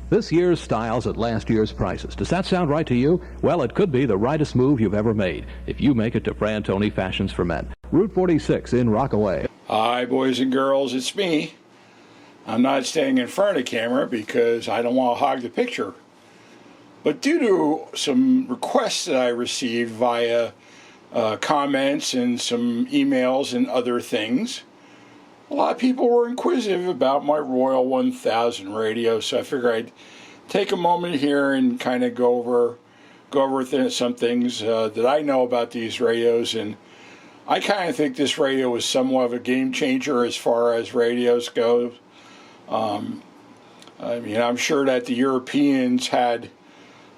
This year's styles at last year's prices. Does that sound right to you? Well, it could be the rightest move you've ever made if you make it to Frantoni Fashions for Men. Route 46 in Rockaway. Hi, boys and girls, it's me. I'm not staying in front of the camera because I don't want to hog the picture. But due to some requests that I received via comments and some emails and other things, a lot of people were inquisitive about my Royal 1000 radio, so I figured I'd take a moment here and kind of go over some things that I know about these radios. And I kind of think this radio is somewhat of a game changer as far as radios go. I mean, I'm sure that the Europeans had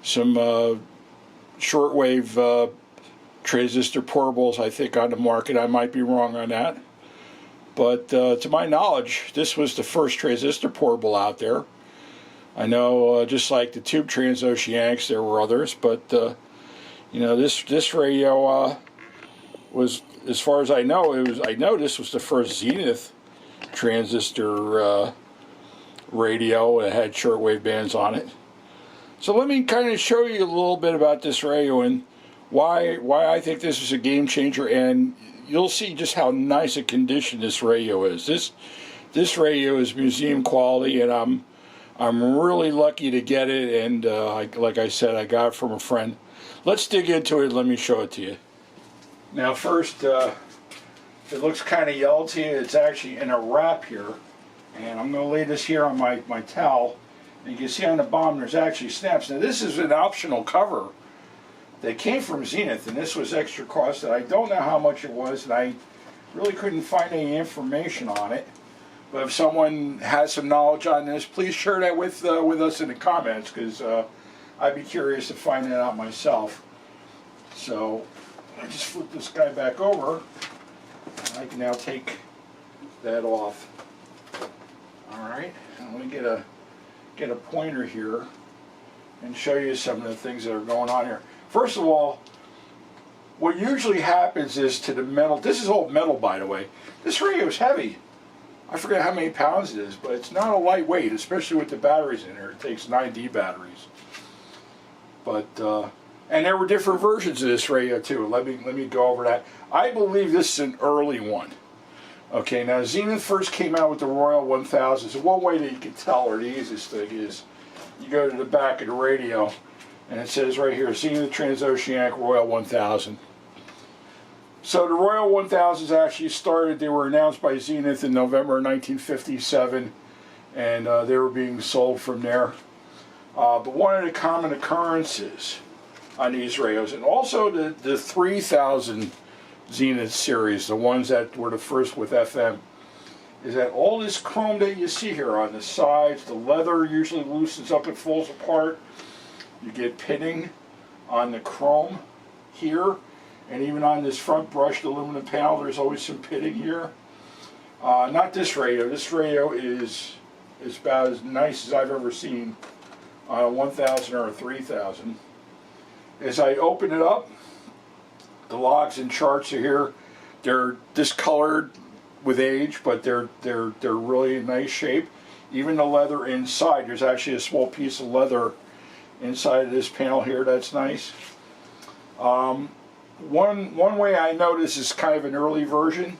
some shortwave transistor portables, I think, on the market. I might be wrong on that. But to my knowledge, this was the first transistor portable out there. I know, just like the tube transoceanics, there were others, but you know, this radio was, as far as I know, this was the first Zenith transistor radio. It had shortwave bands on it. So let me kind of show you a little bit about this radio and why I think this is a game changer, and you'll see just how nice a condition this radio is. This radio is museum quality, and I'm really lucky to get it. And like I said, I got it from a friend. Let's dig into it. Let me show it to you. Now, first, it looks kind of yellow to you. It's actually in a wrap here, and I'm going to lay this here on my towel. And you can see on the bottom there's actually snaps. Now, this is an optional cover that came from Zenith, and this was extra cost. I don't know how much it was, and I really couldn't find any information on it. But if someone has some knowledge on this, please share that with us in the comments, because I'd be curious to find that out myself. So I just flip this guy back over, and I can now take that off. All right, and let me get a pointer here and show you some of the things that are going on here. First of all, what usually happens is to the metal, this is all metal, by the way. This radio is heavy. I forget how many pounds it is, but it's not a lightweight, especially with the batteries in there. It takes 9D batteries. But, and there were different versions of this radio too. Let me go over that. I believe this is an early one. Okay, now Zenith first came out with the Royal 1000. So one way that you can tell, or the easiest thing, is you go to the back of the radio, and it says right here, Zenith Transoceanic Royal 1000. So the Royal 1000s actually started, they were announced by Zenith in November 1957, and they were being sold from there. But one of the common occurrences on these radios, and also the 3000 Zenith series, the ones that were the first with FM, is that all this chrome that you see here on the sides, the leather usually loosens up and falls apart. You get pitting on the chrome here, and even on this front brushed aluminum panel, there's always some pitting here. Not this radio. This radio is about as nice as I've ever seen on a 1000 or a 3000. As I open it up, the logs and charts are here. They're discolored with age, but they're really in nice shape. Even the leather inside, there's actually a small piece of leather inside of this panel here. That's nice. One way I notice is kind of an early version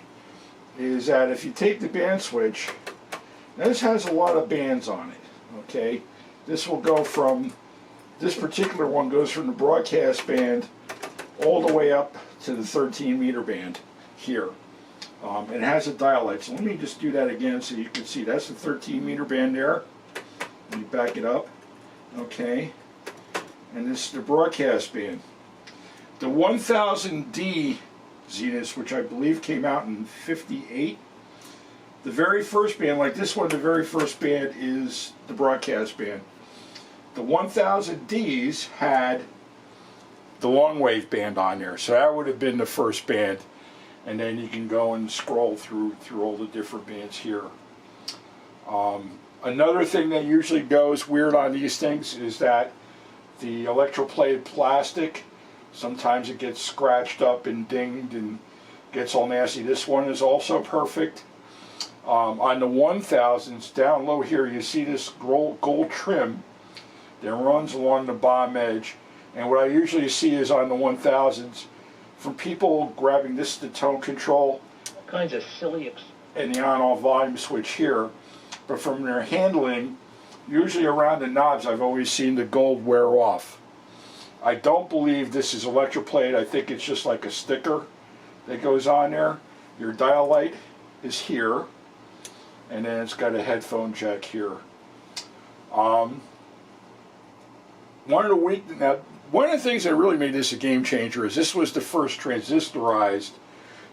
is that if you take the band switch, this has a lot of bands on it. Okay, this will go from, this particular one goes from the broadcast band all the way up to the 13 meter band here. It has a dial light, so let me just do that again so you can see. That's the 13 meter band there. Let me back it up. Okay, and this is the broadcast band. The 1000D Zenith, which I believe came out in '58, the very first band, like this one, the very first band is the broadcast band. The 1000Ds had the long wave band on there, so that would have been the first band. And then you can go and scroll through all the different bands here. Another thing that usually goes weird on these things is that the electroplated plastic, sometimes it gets scratched up and dinged and gets all nasty. This one is also perfect. On the 1000s, down low here, you see this gold trim that runs along the bottom edge. And what I usually see is on the 1000s, from people grabbing this, the tone control, all kinds of silly and the on-off volume switch here, but from their handling, usually around the knobs, I've always seen the gold wear off. I don't believe this is electroplate. I think it's just like a sticker that goes on there. Your dial light is here, and then it's got a headphone jack here. One of the things that really made this a game changer is this was the first transistorized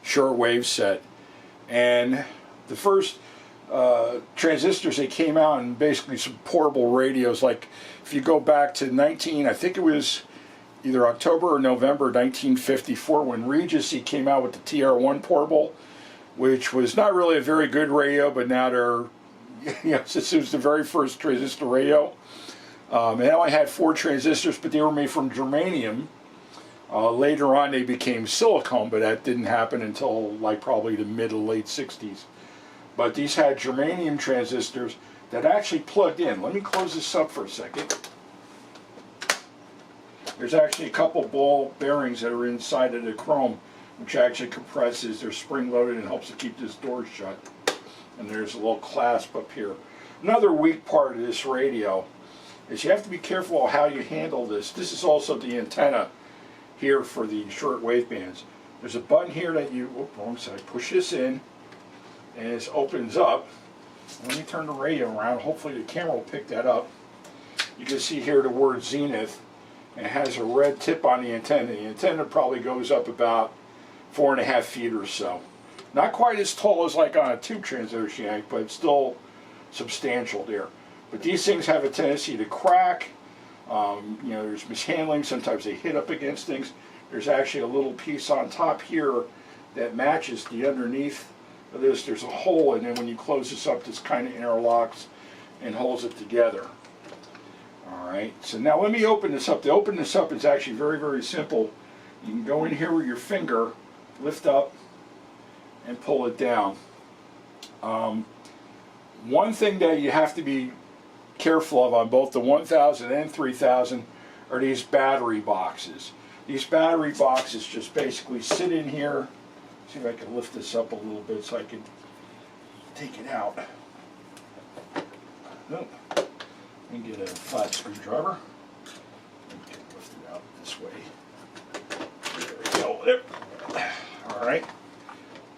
shortwave set, and the first transistors that came out and basically some portable radios. Like if you go back to I think it was either October or November 1954 when Regency came out with the TR1 portable, which was not really a very good radio, but now they're, since it was the very first transistor radio. And it only had 4 transistors, but they were made from germanium. Later on they became silicone, but that didn't happen until like probably the mid to late 60s. But these had germanium transistors that actually plugged in. Let me close this up for a second. There's actually a couple ball bearings that are inside of the chrome, which actually compresses. They're spring loaded and helps to keep this door shut. And there's a little clasp up here. Another weak part of this radio is you have to be careful how you handle this. This is also the antenna here for the short wave bands. There's a button here that wrong side, push this in, and it opens up. Let me turn the radio around. Hopefully the camera will pick that up. You can see here the word Zenith. It has a red tip on the antenna. The antenna probably goes up about 4.5 feet or so. Not quite as tall as like on a tube transoceanic, but it's still substantial there. But these things have a tendency to crack. There's mishandling. Sometimes they hit up against things. There's actually a little piece on top here that matches the underneath of this. There's a hole, and then when you close this up, this kind of interlocks and holds it together. Alright, so now let me open this up. To open this up is actually very, very simple. You can go in here with your finger, lift up, and pull it down. One thing that you have to be careful of on both the 1000 and 3000 are these battery boxes. These battery boxes just basically sit in here. See if I can lift this up a little bit so I can take it out. Nope. Let me get a flat screwdriver. Let me lift it out this way. There we go. There. All right.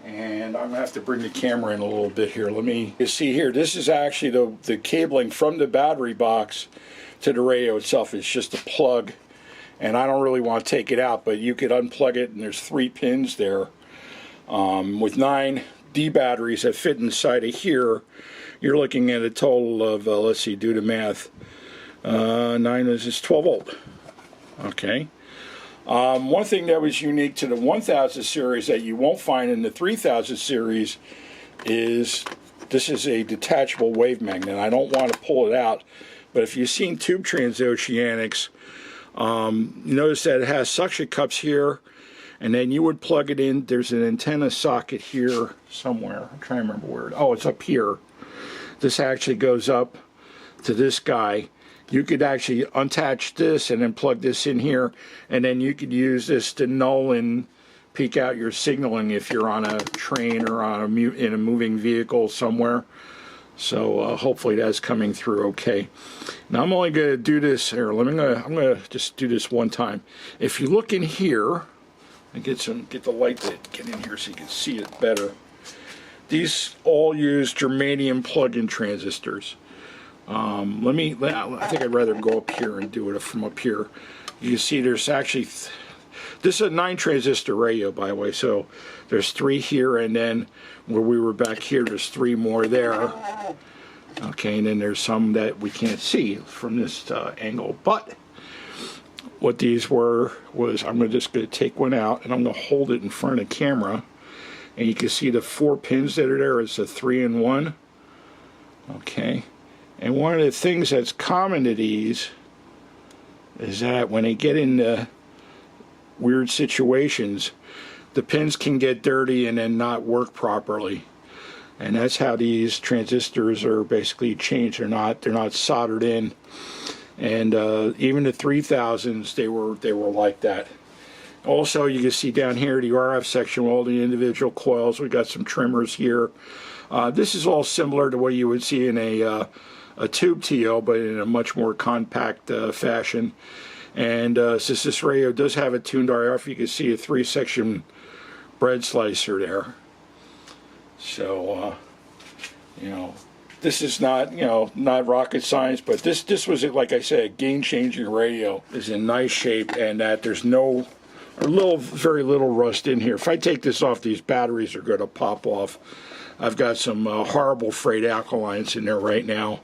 And I'm going to have to bring the camera in a little bit here. You see here, this is actually the cabling from the battery box to the radio itself. It's just a plug. And I don't really want to take it out, but you could unplug it, and there's 3 pins there. With 9 D batteries that fit inside of here, you're looking at a total of, let's see, do the math. 9 is 12 volt. Okay. One thing that was unique to the 1000 series that you won't find in the 3000 series is this is a detachable wave magnet. I don't want to pull it out, but if you've seen tube transoceanics, you notice that it has suction cups here, and then you would plug it in. There's an antenna socket here somewhere. I'm trying to remember where. Oh, it's up here. This actually goes up to this guy. You could actually unattach this and then plug this in here, and then you could use this to null and peak out your signaling if you're on a train or on in a moving vehicle somewhere. So hopefully that's coming through okay. Now I'm only going to do this here. I'm going to just do this one time. If you look in here, and get the light to get in here so you can see it better. These all use germanium plug-in transistors. I think I'd rather go up here and do it from up here. You can see there's actually, this is a 9 transistor radio, by the way, so there's 3 here, and then where we were back here, there's 3 more there. Okay, and then there's some that we can't see from this angle. But what these was I'm just going to take one out, and I'm going to hold it in front of the camera. And you can see the 4 pins that are there. It's a 3-in-1. Okay. And one of the things that's common to these is that when they get into weird situations, the pins can get dirty and then not work properly. And that's how these transistors are basically changed. They're not soldered in. And even the 3000s, they were like that. Also, you can see down here the RF section, all the individual coils. We got some trimmers here. This is all similar to what you would see in a tube TO, but in a much more compact fashion. And since this radio does have a tuned RF, you can see a 3-section bread slicer there. So, you know, this is not, you know, not rocket science, but this was, like I said, a game-changing radio. It's in nice shape, and that there's no, or very little rust in here. If I take this off, these batteries are going to pop off. I've got some horrible freight alkalines in there right now,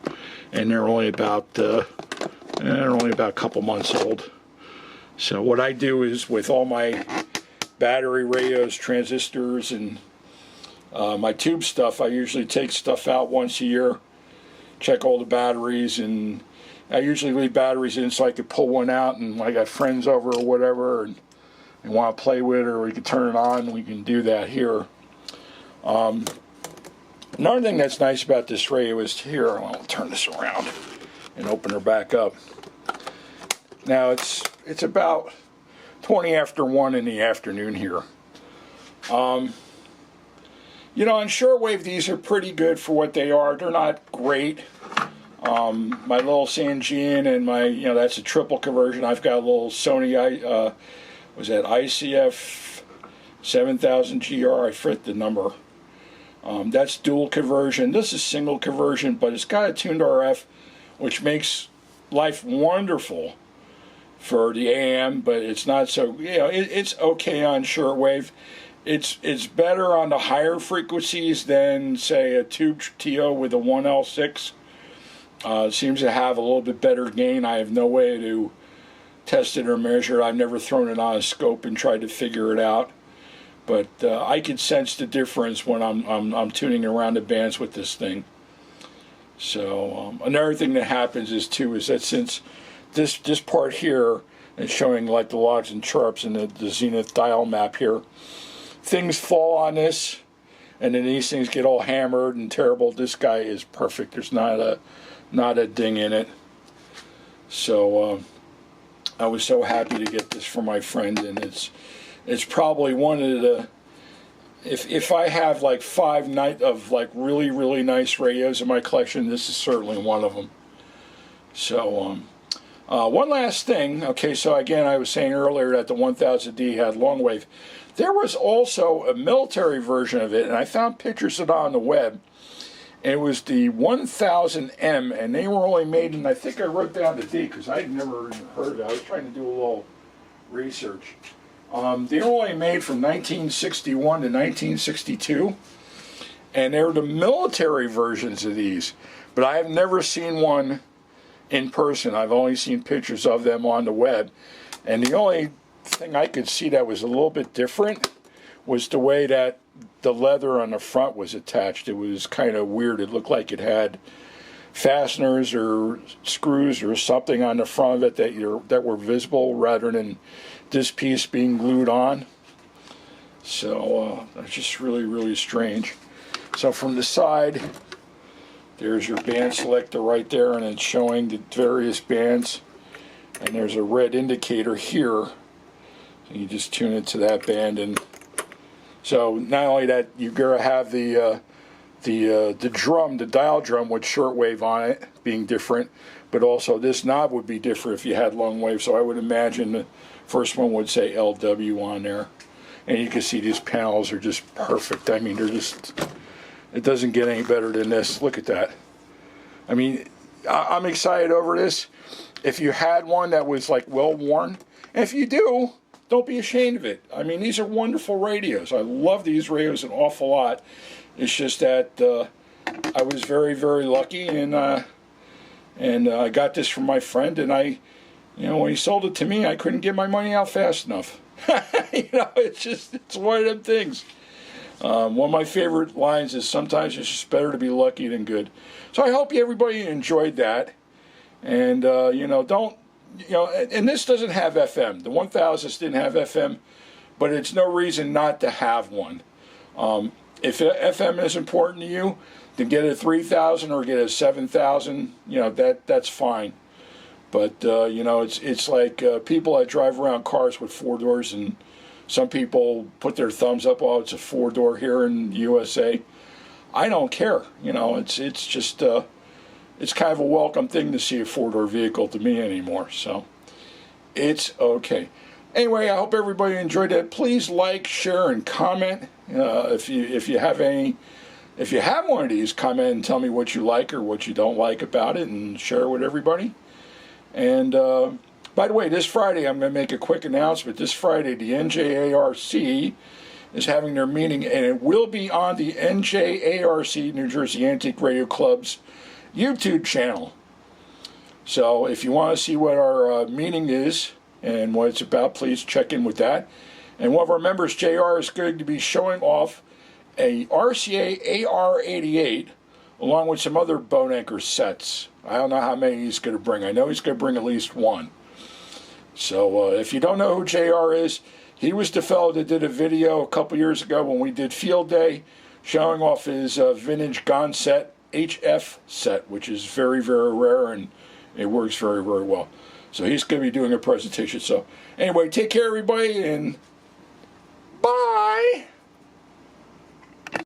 and they're only about a couple months old. So what I do is, with all my battery radios, transistors, and my tube stuff, I usually take stuff out once a year, check all the batteries, and I usually leave batteries in so I could pull one out, and I got friends over or whatever, and they want to play with it, or we can turn it on, we can do that here. Another thing that's nice about this radio is here, I'll turn this around and open her back up. Now it's about 20 after 1 in the afternoon here. You know, on shortwave, these are pretty good for what they are. They're not great. My little Sangean and my, you know, that's a triple conversion. I've got a little Sony, was that ICF 7000 GR? I forget the number. That's dual conversion. This is single conversion, but it's got a tuned RF, which makes life wonderful for the AM, but it's not so, you know, it's okay on shortwave. It's better on the higher frequencies than, say, a tube TO with a 1L6. Seems to have a little bit better gain. I have no way to test it or measure it. I've never thrown it on a scope and tried to figure it out. But I can sense the difference when I'm tuning around the bands with this thing. So another thing that happens is that since this part here is showing like the logs and chirps and the Zenith dial map here, things fall on this, and then these things get all hammered and terrible. This guy is perfect. There's not a ding in it. So I was so happy to get this for my friend, and it's probably one of the, if I have like 5 of like really, really nice radios in my collection, this is certainly one of them. So one last thing. Okay, so again, I was saying earlier that the 1000D had long wave. There was also a military version of it, and I found pictures of it on the web. And it was the 1000M, and they were only made in, I think I wrote down the date because I'd never even heard of it. I was trying to do a little research. They were only made from 1961 to 1962, and they were the military versions of these. But I have never seen one in person. I've only seen pictures of them on the web, and the only thing I could see that was a little bit different was the way that the leather on the front was attached. It was kind of weird. It looked like it had fasteners or screws or something on the front of it that were visible rather than this piece being glued on. So that's just really, really strange. So from the side, there's your band selector right there, and it's showing the various bands. And there's a red indicator here. So you just tune it to that band, and so not only that, you're gonna have the drum, the dial drum with shortwave on it being different, but also this knob would be different if you had long wave. So I would imagine the first one would say LW on there, and you can see these panels are just perfect. I mean, they're just, it doesn't get any better than this. Look at that. I mean, I'm excited over this. If you had one that was like well worn, and if you do, don't be ashamed of it. I mean, these are wonderful radios. I love these radios an awful lot. It's just that I was very, very lucky, and I got this from my friend, and when he sold it to me, I couldn't get my money out fast enough. It's one of them things. One of my favorite lines is sometimes it's just better to be lucky than good. So I hope everybody enjoyed that, and and this doesn't have FM. The 1000s didn't have FM, but it's no reason not to have one. If FM is important to you, then get a 3000 or get a 7000. That's fine. But, you know, it's like people that drive around cars with 4 doors, and some people put their thumbs up, oh, it's a 4-door here in the USA. I don't care. You know, it's just, it's kind of a welcome thing to see a 4-door vehicle to me anymore. So it's okay. Anyway, I hope everybody enjoyed that. Please like, share, and comment. If you have one of these, comment and tell me what you like or what you don't like about it, and share it with everybody. And by the way, this Friday, I'm going to make a quick announcement. This Friday, the NJARC is having their meeting, and it will be on the NJARC, New Jersey Antique Radio Club's YouTube channel. So if you want to see what our meeting is and what it's about, please check in with that. And one of our members, JR, is going to be showing off a RCA AR88 along with some other bone anchor sets. I don't know how many he's going to bring. I know he's going to bring at least one. So if you don't know who JR is, he was the fellow that did a video a couple years ago when we did Field Day showing off his vintage Gon set, HF set, which is very, very rare, and it works very, very well. So he's going to be doing a presentation. So anyway, take care, everybody, and bye.